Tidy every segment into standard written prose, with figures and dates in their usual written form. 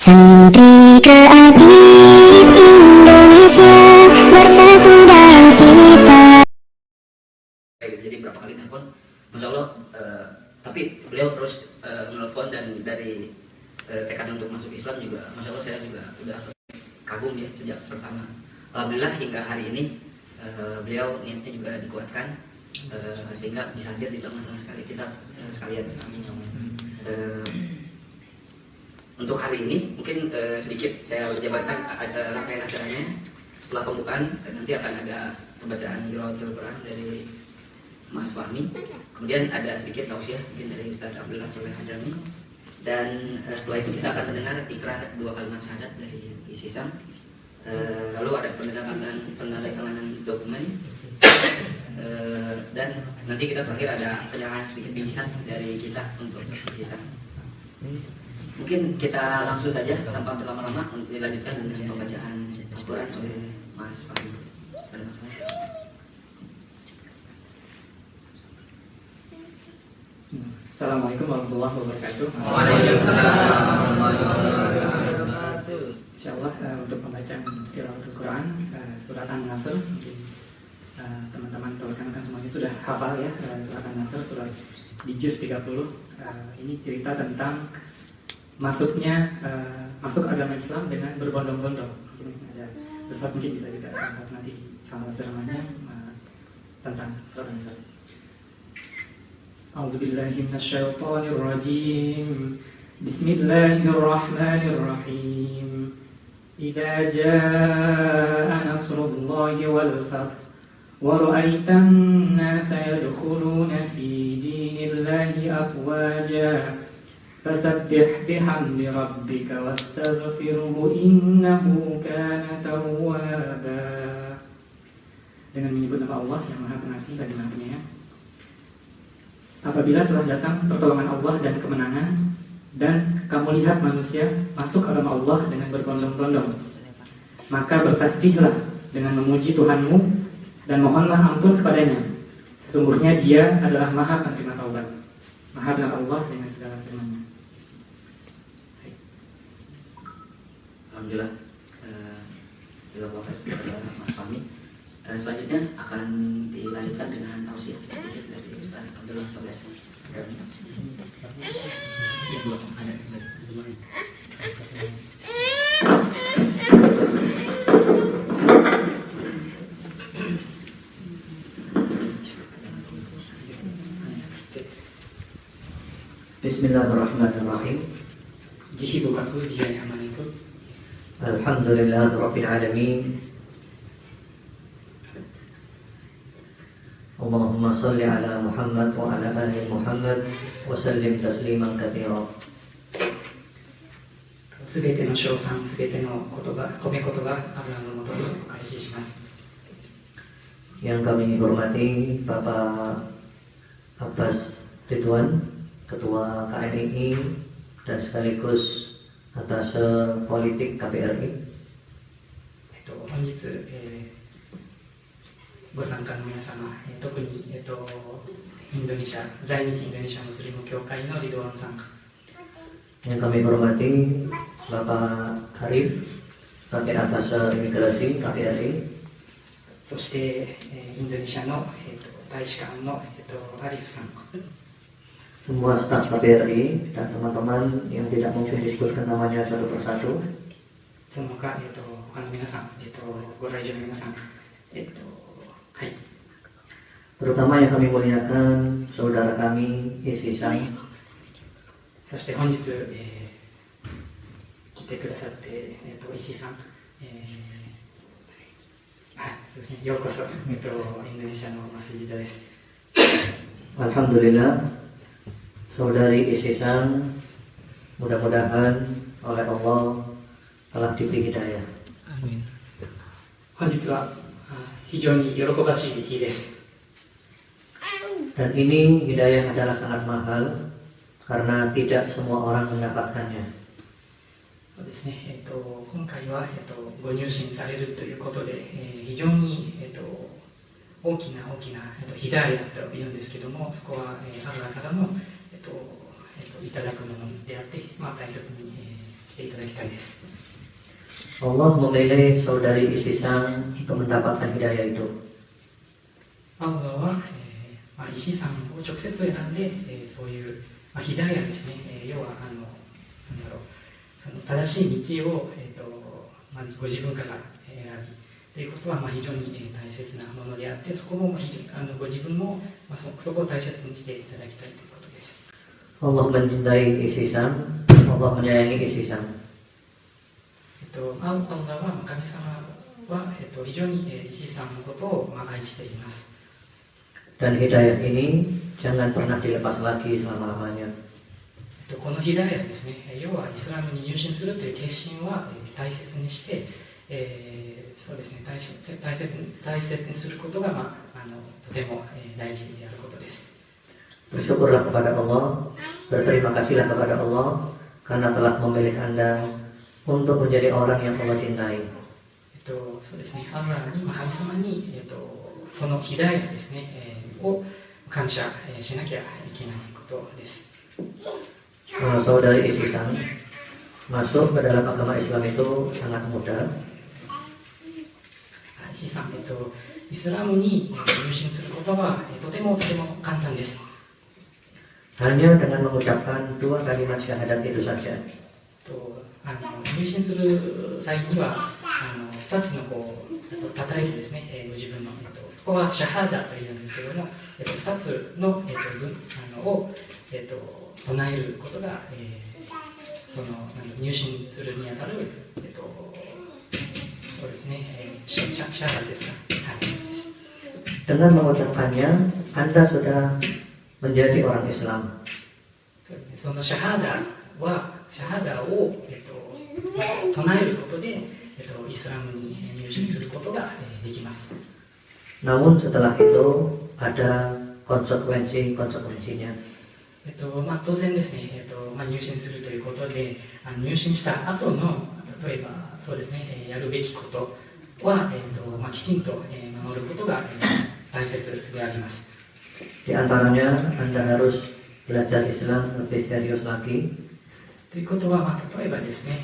Santri kreatif Indonesia bersatu dalam cita. Jadi berapa kali telepon, Masya Allah, tapi beliau terus menelpon, dan dari tekad untuk masuk Islam juga, Masya Allah, saya juga udah kagum ya sejak pertama. Alhamdulillah hingga hari ini beliau niatnya juga dikuatkan, sehingga bisa hadir di tengah-tengah sekali kita sekalian. Amin. Untuk hari ini mungkin sedikit saya jabarkan ada rangkaian acaranya. Setelah pembukaan nanti akan ada pembacaan Qiraatul Quran dari Mas Fahmi, kemudian ada sedikit tausiah mungkin dari Ustaz Abdullah Soleh Hadrami, dan setelah itu kita akan mendengar ikrar 2 kalimat syahadat dari Isisam. Lalu ada penandatanganan dokumen, dan nanti kita terakhir ada penyerahan sedikit bingkisan dari kita untuk Isisam. Mungkin kita langsung saja tanpa berlama-lama dilanjutkan dengan pembacaan Al-Quran oleh Mas Fahmi. Assalamualaikum warahmatullahi wabarakatuh. Waalaikumsalam warahmatullahi wabarakatuh. Insyaallah untuk pembacaan Qiraatul Quran surat An-Nasr, mungkin teman-teman atau rekan-rekan semuanya sudah hafal ya surat An-Nasr, surat di juz 30. Ini cerita tentang masuk agama Islam dengan berbondong-bondong. Mungkin ada Ustaz mungkin bisa juga saat nanti sama firman-Nya tentang surat An-Nasr. A'udzubillahi minasyaitonir rajim. Bismillahirrahmanirrahim. Idza jaa nasrullahi wal fath wa ra'aitan nasa yadkhuluna fi dinillahi afwaja fasabbih bihamdi rabbika wastaghfirhu innahu kana tawwaba. Dengan menyebut nama Allah yang Maha Pengasih lagi Maha Penyayang. Apabila telah datang pertolongan Allah dan kemenangan, dan kamu lihat manusia masuk agama Allah dengan berbondong-bondong, maka bertasbihlah dengan memuji Tuhanmu dan mohonlah ampun kepadanya. Sesungguhnya Dia adalah Maha Penerima Taubat, Maha benar Allah dengan segala firman-Nya. Alhamdulillah, Mas Fahmi. Selanjutnya akan dilanjutkan dengan tausiah sedikit dari Ustaz Abdullah Soleh Hadrami. Bismillahirrahmanirrahim. Jihibukaku jihaya amaniku. Alhamdulillahirabbil alamin. Allahumma shalli ala Muhammad wa ala ali Muhammad wa sallim tasliman katsira. すべての称賛、すべての言葉、褒め言葉、アルラのもとにお返しします。 Yang kami hormati Bapak Abbas Ridwan, Ketua KMII dan sekaligus Atas Politik KPRI. 本日、ご参加の皆様、特に、インドネシア在日インドネシアムスリム協会のリドワンさん、 Yang kami hormati Bapak Arif, Kakek Atas Imigrasi KPRI. そして、インドネシアの、大使館の、アリフさん、 Semua staf KPRI dan teman-teman yang tidak mungkin disebutkan namanya satu persatu. その他、他の皆さん、ご来場の皆さん、はい。 Terutama yang kami muliakan saudara kami Isisam. そして本日、来てくださって、石井さん、はい、そうですね、ようこそ、インドネシアのマスジドです。 Alhamdulillah, saudari Isisam mudah-mudahan oleh Allah telah diberi hidayah. 本日は非常に喜ばしい日です。 Dan ini hidayah adalah sangat mahal karena tidak semua orang mendapatkannya. そうですね、今回は、ご入信されるということで、非常に、大きなヒダイヤと言うんですけども、そこは、アラーからの、いただくものであって、大切に、ししていただきたいです。 Allah memilih saudari Isisan untuk mendapatkan hidayah itu. アンダは、石井さんを直接選んで、そういう、ヒダヤですね、要はなんだろう、その正しい道を、ご自分から選びということは非常に大切なものであって、そこもご自分もそこを大切にしていただきたいということです。 Allah mencintai Isisan, Allah menyayangi Isisan. アンダは神様は、非常に石井さんのことを愛しています。 Dan hidayah ini jangan pernah dilepas lagi selama-lamanya. このヒダヤですね、要はイスラムに入信するという決心は大切にして、そうですね、大切にすることが、とても大事であることです。 Bersyukurlah kepada Allah, berterima kasihlah kepada Allah karena telah memilih Anda untuk menjadi orang yang Allah cintai. そうですね、アラーに、神様に、このヒダヤですね、を感謝しなきゃいけないことです。 Saudari Isisan, masuk ke dalam agama Islam itu sangat mudah. 石井さん、イスラムに入信することはとても簡単です。 Hanya dengan mengucapkan dua kalimat syahadat itu saja. 入信する際には2つの叩いてですね、ご自分の、そこはシャハダというんですけれども、2つの、を、唱えることが、その入信するにあたる、そうですね、シャハダですが、はい、 Dengan mengucapkannya, Anda sudah menjadi orang Islam. そのシャハダを、唱えることで、イスラムに入信することができます。 Namun setelah itu ada konsekuensinya. 当然ですね、入信するということで、入信した後の例えばそうですね、やるべきことは、きちんと守ることが大切であります。 Di antaranya Anda harus belajar Islam lebih serius lagi. ということは、例えばですね、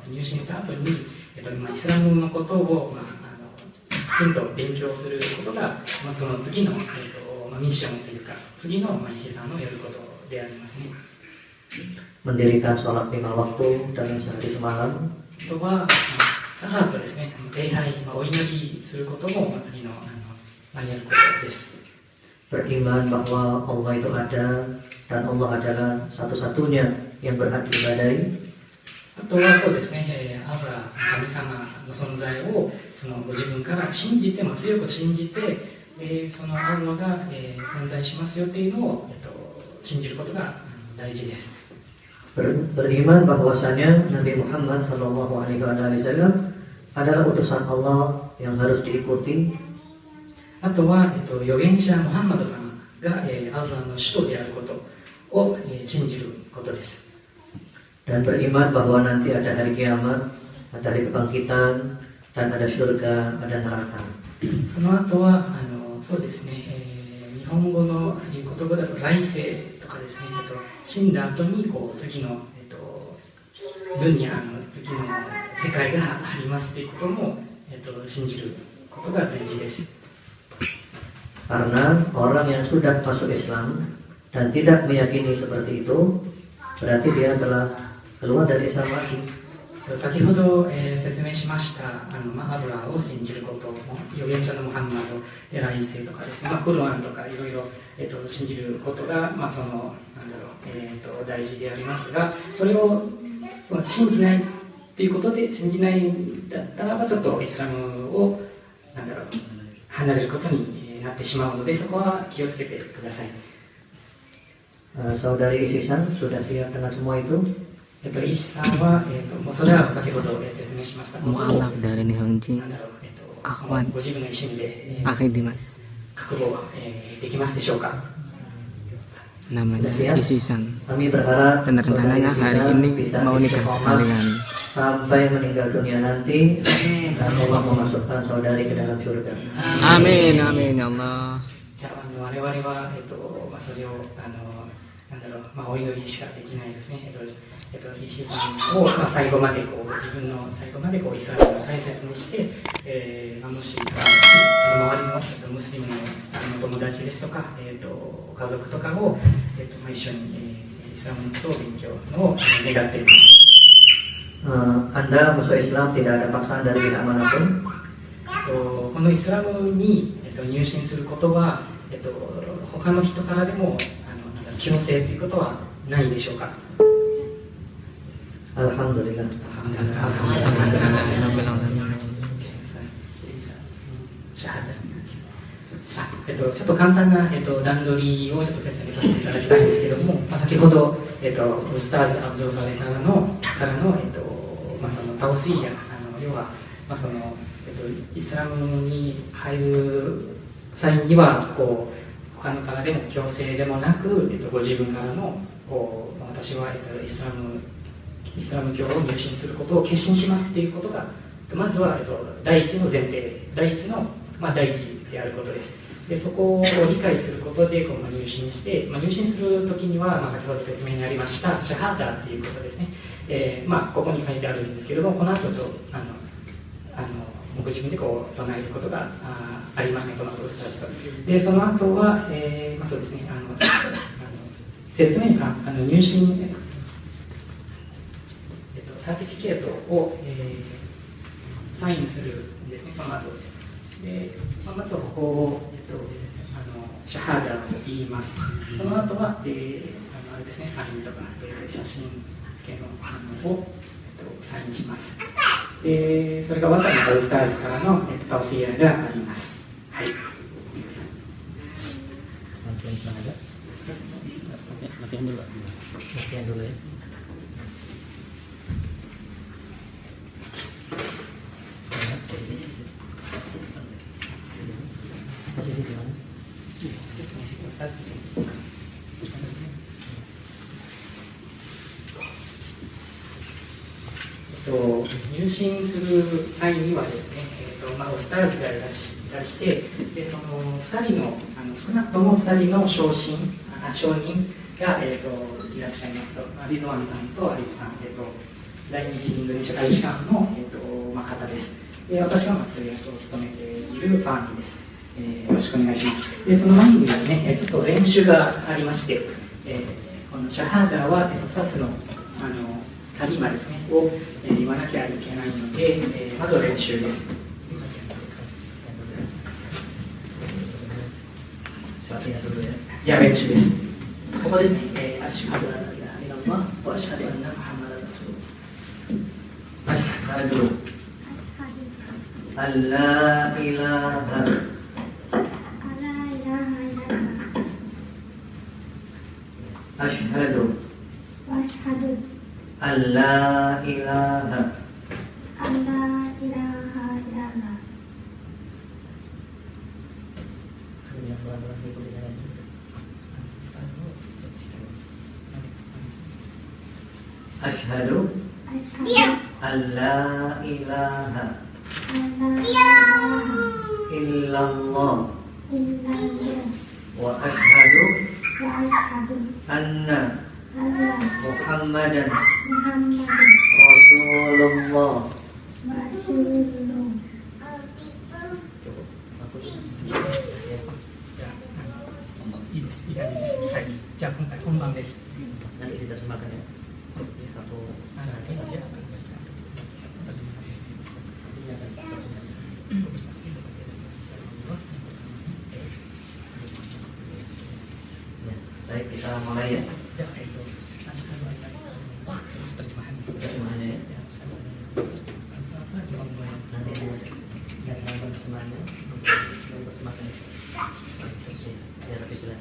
入信した後に、イスラムのことを、きちんと勉強することが、その次の、ミッションというか、次の石井さんのやることでありますね。 Mendirikan sholat 5 waktu dalam sehari semalam. あとは、サラットですね、礼拝、お祈りすることも、次のやることです。 Beriman bahwa Allah itu ada dan Allah adalah satu-satunya yang berhak diibadahi. あとはそうですね、アブラ神様の存在をご自分から信じて、強く信じて、そのアブラが、存在しますよというのを、信じることが大事です。 Beriman bahwasanya Nabi Muhammad SAW adalah utusan Allah yang harus diikuti. あとは、預言者ムハンマド様が、アブラの使徒であることを、信じることです。 Dan beriman bahwa nanti ada hari kiamat, ada hari kebangkitan, dan ada surga, ada neraka. その後はそうですね、日本語の言葉だと来世とかですね、死んだ後に次の、分野次の世界がありますということも、信じることが大事です。 Karena orang yang sudah masuk Islam dan tidak meyakini seperti itu, berarti dia telah keluar dari Islam lagi. 先ほど、説明しましたアブラを信じることも、預言者のムハンマドで来世とかですね、クルアンとかいろいろ、信じることが、大事でありますが、それを信じないということで、信じないんだったらばちょっとイスラムを離れることになってしまうので、そこは気をつけてください。 Saudari Isisan sudah siap dengan semua itu? 石さんは、もうそれは先ほど説明しましたことを、 Mualaf dari Nihonji ご自分の意思で、 Akidimas 覚悟は、できますでしょうか。 namanya Isisan Kami berharap dan rencananya hari ini mau nikah sekalian. sampai meninggal dunia nanti dan Allah memasukkan saudari ke dalam surga. Amin amin ya Allah. じゃあ我々は、それをお祈りしかできないですね。石井さんを、最後まで自分の最後までイスラムを大切にして、もしその周りの、ムスリムの友達ですとか、家族とかを、一緒に、イスラムのことを勉強を願っています。Anda masuk Islam tidak ada paksaan dari pihak manapun. このイスラムに、入信することは、他の人からでも強制ということはないでしょうか。Alhamdulillah. Syahadat. ちょっと簡単な、段取りをちょっと説明させていただきたいんですけども、先ほど、ウスターズ・アブドゥルザレからの、そのタオスイヤ、要は、そのイスラムに入る際には他のからでも強制でもなく、ご自分からの私は、イスラム教を入信することを決心しますっていうことがまずは、第一の前提、第一であることです。でそこを理解することで入信して、入信するときには、先ほど説明にありましたシャハダということですね。ここに書いてあるんですけれども、この後ご自分で唱えることがありますね、この後スタートで、その後は、そうですね、説明官、入信、サーティフィケートを、サインするんですね、この後です。でまずはここを、シャハダを言います。その後は、あれですね、サインとか、写真付けのを、サインします。それが終わったらウスターズからの、タオシヤがあります。はい。皆さん。Latihan dulu ya. Posisi di mana?入信する際にはですね、ウスターズがいらして、でその2人の少なくとも2人の証人が、いらっしゃいますと、リドワンさんとアリフさん、在日インドネシア大使館の、方です。で私が通訳を務めているファーミーです。よろしくお願いします。でその前にですね、ちょっと練習がありまして、このシャハダは、2つのカリマですねを、言わなきゃいけないので、まずは練習です。じゃあ練習です。ここですね。アシュハドアライラハイラッワワアシュハドアンナムハンマダラスル。アシュハドアンライラハアシュハドアンライラハأشهد أن لا إله إلا الله وأشهد أن محمدا رسول الله. Nanti diterjemahkan ya. Atau nanti saja akan baca. Ya, baik kita mulai ya. Terjemahannya ya. Nanti lihat terjemahannya. Terjemahkan biar lebih jelas.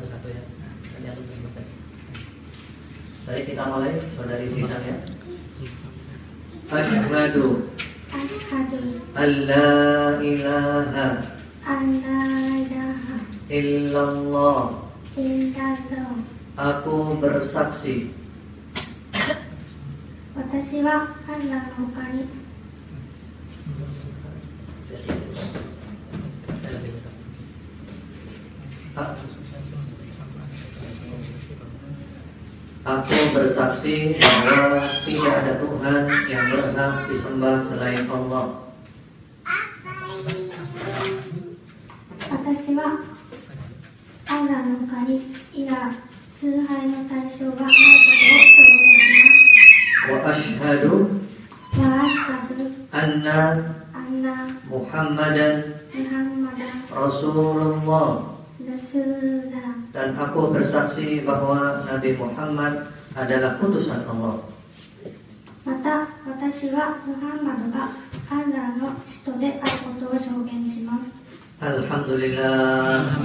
Satu ya. Baik kita mulai saudari Sisan ya. Asyhadu alla ilaha illallah. Aku bersaksi. 私はアッラーの他に Aku Aku bersaksi bahwa tidak ada Tuhan yang berhak disembah selain Allah. 私はアンラーの他にイラー崇拝の対象がないことを証明します。 Wa ashhadu わあしかする anna アンナ Muhammadan ムハンマダ Rasulullah. ラスーラ Dan aku bersaksi bahwa Nabi Muhammad adalah utusan Allah. また私はムハンマドがアンラーの使徒であることを証言します。 Alhamdulillah.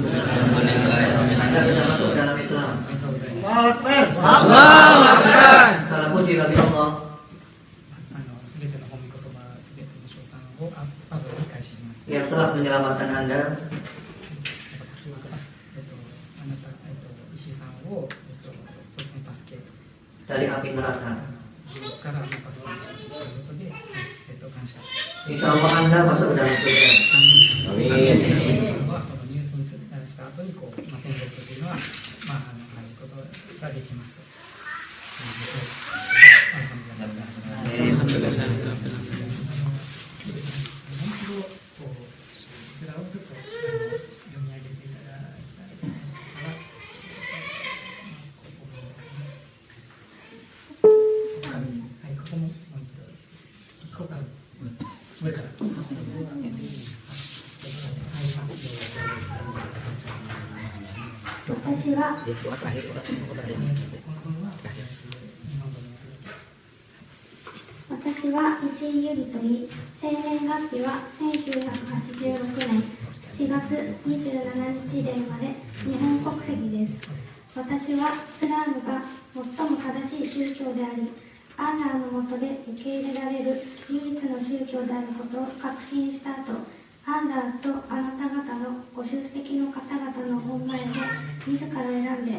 Anda sudah masuk ke dalam Islam. Allahu Akbar. Allahu Akbar. Segala puji bagi Allah すべての褒め言葉、すべての称賛を後で開始します。 yang telah menyelamatkan Anda あなた、石井さんを、そうですね、助け dari api neraka. から助けしたということで、感謝。 Insya Allah Anda masuk ke dalam surga. はニュースにした後にこう、天国というのは、入ることができます。私は Doa terakhir, Ustaz. 私は石井ゆりといい、生年月日は1986年7月27日で生まれ、日本国籍です。私はイスラームが最も正しい宗教であり、アンラーの下で受け入れられる唯一の宗教であることを確信した後、アンラーとあなた方のご出席の方々の本前で自ら選んで、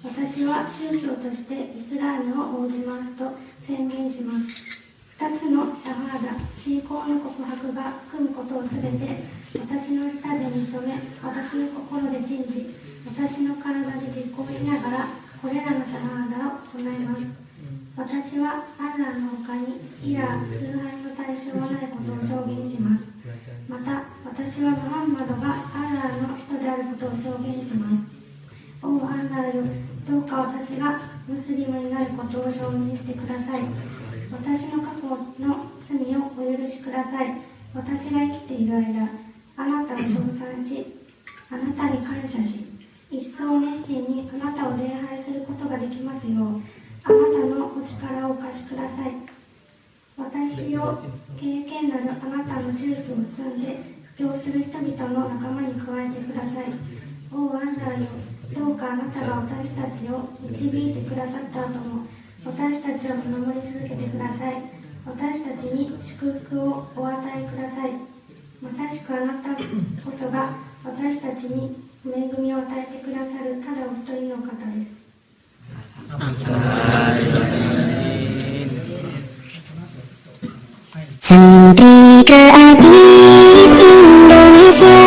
私は宗教としてイスラームを応じますと宣言します。2つのシャハーダ、信仰の告白が含むことをすべて私の舌で認め、私の心で信じ、私の体で実行しながらこれらのシャハーダを唱えます。私はアンラーの他にイラー、崇拝の対象はないことを証言します。また私はムハンマドがアンラーの使徒であることを証言します。おアンラーよ、どうか私がムスリムになることを承認してください。私の過去の罪をお許しください。私が生きている間、あなたを称賛し、あなたに感謝し、一層熱心にあなたを礼拝することができますよう、あなたのお力をお貸しください。私を経験なるあなたの宗教を進んで布教する人々の仲間に加えてください。おアンラーよ、どうかあなたが私たちを導いてくださった後も、私たちを見守り続けてください。私たちに祝福をお与えください。まさしくあなたこそが私たちに恵みを与えてくださるただお一人の方です。Sendiri Kreatif Indonesia.